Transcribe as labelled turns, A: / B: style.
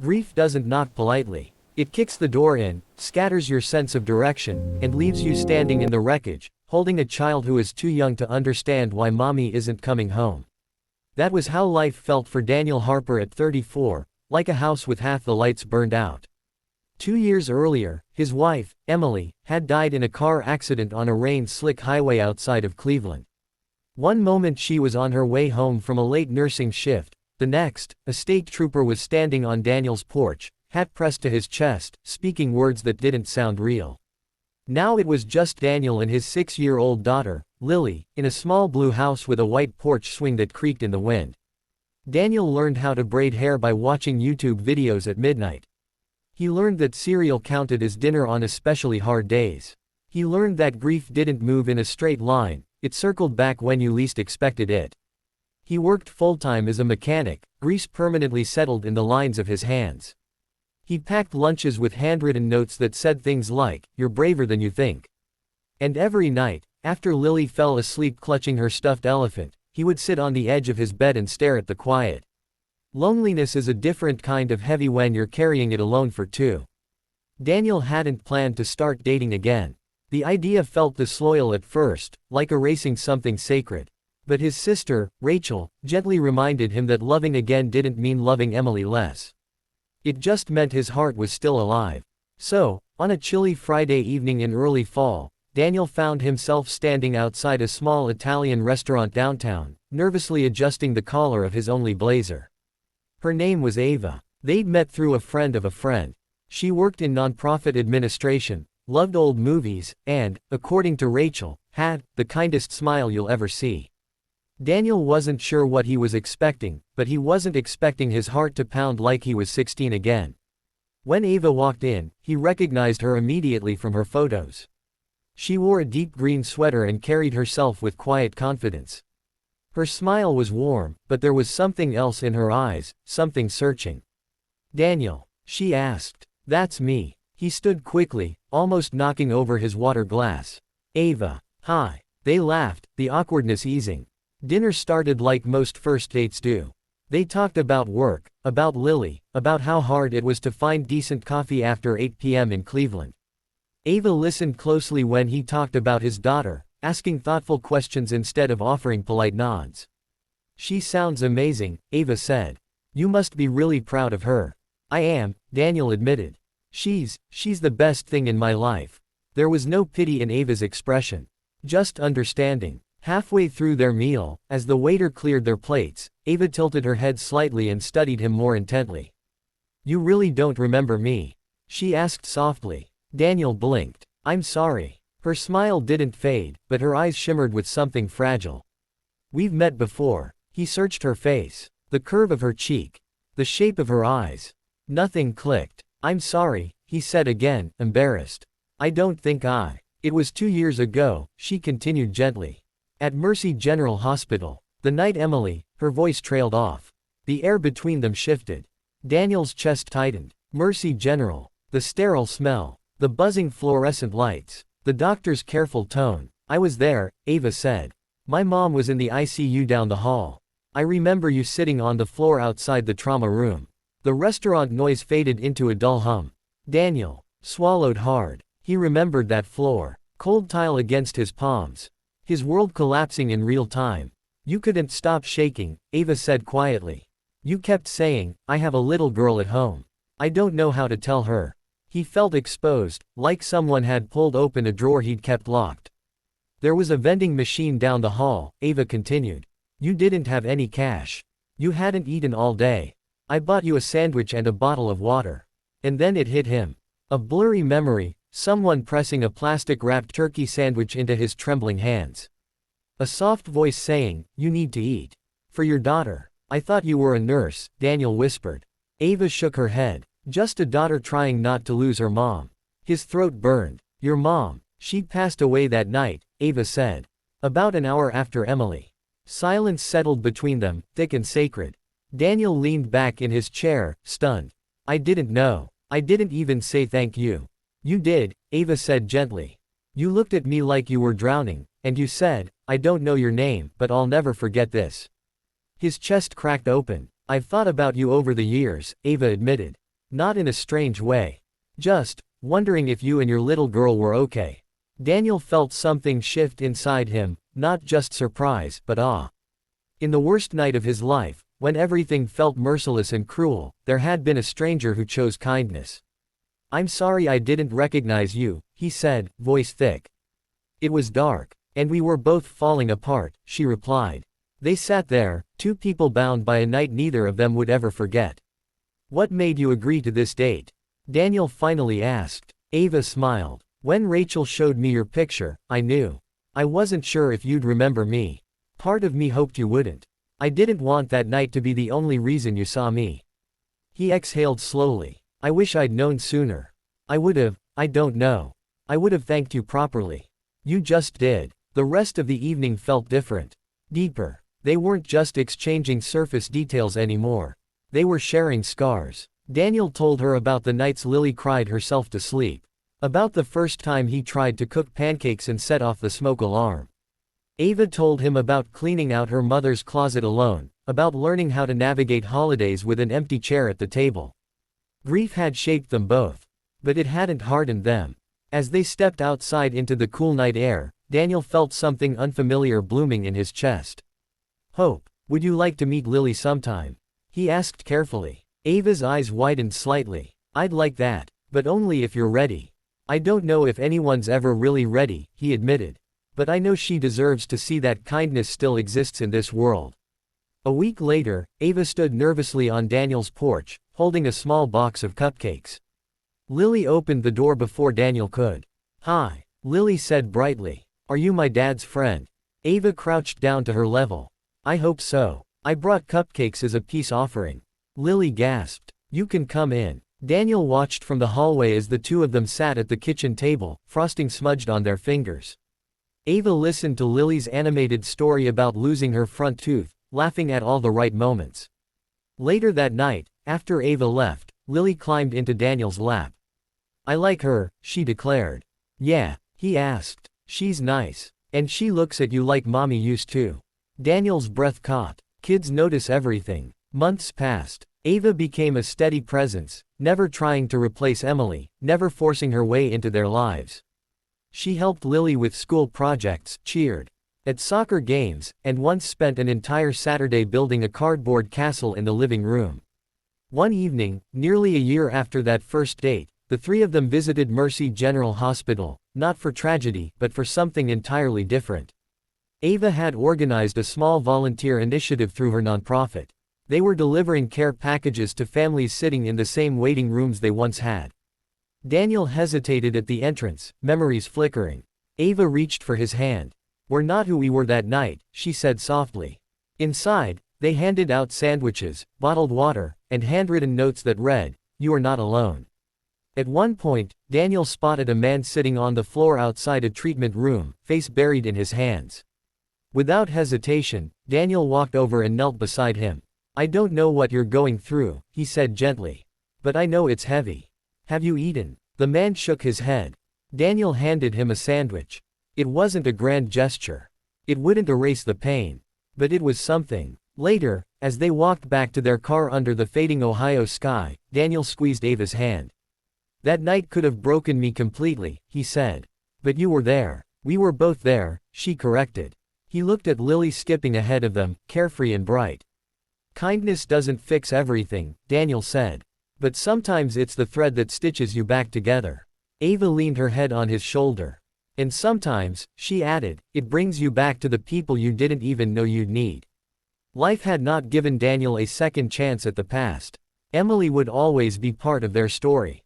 A: Grief doesn't knock politely. It kicks the door in, scatters your sense of direction, and leaves you standing in the wreckage, holding a child who is too young to understand why mommy isn't coming home. That was how life felt for Daniel Harper at 34, like a house with half the lights burned out. 2 years earlier, his wife, Emily, had died in a car accident on a rain-slick highway outside of Cleveland. One moment she was on her way home from a late nursing shift, the next, a state trooper was standing on Daniel's porch, hat pressed to his chest, speaking words that didn't sound real. Now it was just Daniel and his 6-year-old daughter, Lily, in a small blue house with a white porch swing that creaked in the wind. Daniel learned how to braid hair by watching YouTube videos at midnight. He learned that cereal counted as dinner on especially hard days. He learned that grief didn't move in a straight line, it circled back when you least expected it. He worked full-time as a mechanic, grease permanently settled in the lines of his hands. He packed lunches with handwritten notes that said things like, "You're braver than you think." And every night, after Lily fell asleep clutching her stuffed elephant, he would sit on the edge of his bed and stare at the quiet. Loneliness is a different kind of heavy when you're carrying it alone for two. Daniel hadn't planned to start dating again. The idea felt disloyal at first, like erasing something sacred. But his sister, Rachel, gently reminded him that loving again didn't mean loving Emily less. It just meant his heart was still alive. So, on a chilly Friday evening in early fall, Daniel found himself standing outside a small Italian restaurant downtown, nervously adjusting the collar of his only blazer. Her name was Ava. They'd met through a friend of a friend. She worked in nonprofit administration, loved old movies, and, according to Rachel, had the kindest smile you'll ever see. Daniel wasn't sure what he was expecting, but he wasn't expecting his heart to pound like he was 16 again. When Ava walked in, he recognized her immediately from her photos. She wore a deep green sweater and carried herself with quiet confidence. Her smile was warm, but there was something else in her eyes, something searching. "Daniel?" she asked. "That's me." He stood quickly, almost knocking over his water glass. "Ava. Hi." They laughed, the awkwardness easing. Dinner started like most first dates do. They talked about work, about Lily, about how hard it was to find decent coffee after 8 p.m. in Cleveland. Ava listened closely when he talked about his daughter, asking thoughtful questions instead of offering polite nods. "She sounds amazing," Ava said. "You must be really proud of her." "I am," Daniel admitted. She's the best thing in my life." There was no pity in Ava's expression. Just understanding. Halfway through their meal, as the waiter cleared their plates, Ava tilted her head slightly and studied him more intently. "You really don't remember me?" she asked softly. Daniel blinked. "I'm sorry." Her smile didn't fade, but her eyes shimmered with something fragile. "We've met before." He searched her face. The curve of her cheek. The shape of her eyes. Nothing clicked. "I'm sorry," he said again, embarrassed. "I don't think I." "It was 2 years ago," she continued gently. "At Mercy General Hospital. The night Emily," her voice trailed off. The air between them shifted. Daniel's chest tightened. Mercy General. The sterile smell. The buzzing fluorescent lights. The doctor's careful tone. "I was there," Ava said. "My mom was in the ICU down the hall. I remember you sitting on the floor outside the trauma room." The restaurant noise faded into a dull hum. Daniel swallowed hard. He remembered that floor. Cold tile against his palms. His world collapsing in real time. "You couldn't stop shaking," Ava said quietly. "You kept saying, 'I have a little girl at home. I don't know how to tell her.'" He felt exposed, like someone had pulled open a drawer he'd kept locked. "There was a vending machine down the hall," Ava continued. "You didn't have any cash. You hadn't eaten all day. I bought you a sandwich and a bottle of water." And then it hit him. A blurry memory, someone pressing a plastic-wrapped turkey sandwich into his trembling hands. A soft voice saying, "You need to eat. For your daughter." "I thought you were a nurse," Daniel whispered. Ava shook her head. "Just a daughter trying not to lose her mom." His throat burned. "Your mom. She passed away that night," Ava said. "About an hour after Emily." Silence settled between them, thick and sacred. Daniel leaned back in his chair, stunned. "I didn't know. I didn't even say thank you." "You did," Ava said gently. "You looked at me like you were drowning, and you said, 'I don't know your name, but I'll never forget this.'" His chest cracked open. "I've thought about you over the years," Ava admitted. Not in a strange way. Just, wondering if you and your little girl were okay. Daniel felt something shift inside him, not just surprise, but awe. In the worst night of his life, when everything felt merciless and cruel, there had been a stranger who chose kindness. "I'm sorry I didn't recognize you," he said, voice thick. "It was dark, and we were both falling apart," she replied. They sat there, two people bound by a night neither of them would ever forget. "What made you agree to this date?" Daniel finally asked. Ava smiled. "When Rachel showed me your picture, I knew. I wasn't sure if you'd remember me. Part of me hoped you wouldn't. I didn't want that night to be the only reason you saw me." He exhaled slowly. "I wish I'd known sooner. I don't know. I would have thanked you properly. You just did." The rest of the evening felt different. Deeper. They weren't just exchanging surface details anymore. They were sharing scars. Daniel told her about the nights Lily cried herself to sleep. About the first time he tried to cook pancakes and set off the smoke alarm. Ava told him about cleaning out her mother's closet alone, about learning how to navigate holidays with an empty chair at the table. Grief had shaped them both. But it hadn't hardened them. As they stepped outside into the cool night air, Daniel felt something unfamiliar blooming in his chest. "Hope, would you like to meet Lily sometime?" he asked carefully. Ava's eyes widened slightly. "I'd like that, but only if you're ready." "I don't know if anyone's ever really ready," he admitted. "But I know she deserves to see that kindness still exists in this world." A week later, Ava stood nervously on Daniel's porch, holding a small box of cupcakes. Lily opened the door before Daniel could. "Hi," Lily said brightly. "Are you my dad's friend?" Ava crouched down to her level. "I hope so. I brought cupcakes as a peace offering." Lily gasped. "You can come in." Daniel watched from the hallway as the two of them sat at the kitchen table, frosting smudged on their fingers. Ava listened to Lily's animated story about losing her front tooth, laughing at all the right moments. Later that night, after Ava left, Lily climbed into Daniel's lap. "I like her," she declared. "Yeah?" he asked. "She's nice. And she looks at you like mommy used to." Daniel's breath caught. Kids notice everything. Months passed. Ava became a steady presence, never trying to replace Emily, never forcing her way into their lives. She helped Lily with school projects, cheered at soccer games, and once spent an entire Saturday building a cardboard castle in the living room. One evening, nearly a year after that first date, the three of them visited Mercy General Hospital, not for tragedy, but for something entirely different. Ava had organized a small volunteer initiative through her nonprofit. They were delivering care packages to families sitting in the same waiting rooms they once had. Daniel hesitated at the entrance, memories flickering. Ava reached for his hand. "We're not who we were that night," she said softly. Inside, they handed out sandwiches, bottled water, and handwritten notes that read, "You are not alone." At one point, Daniel spotted a man sitting on the floor outside a treatment room, face buried in his hands. Without hesitation, Daniel walked over and knelt beside him. "I don't know what you're going through," he said gently. "But I know it's heavy. Have you eaten?" The man shook his head. Daniel handed him a sandwich. It wasn't a grand gesture. It wouldn't erase the pain. But it was something. Later, as they walked back to their car under the fading Ohio sky, Daniel squeezed Ava's hand. "That night could have broken me completely," he said. "But you were there." "We were both there," she corrected. He looked at Lily skipping ahead of them, carefree and bright. "Kindness doesn't fix everything," Daniel said. "But sometimes it's the thread that stitches you back together." Ava leaned her head on his shoulder. "And sometimes," she added, "it brings you back to the people you didn't even know you'd need." Life had not given Daniel a second chance at the past. Emily would always be part of their story.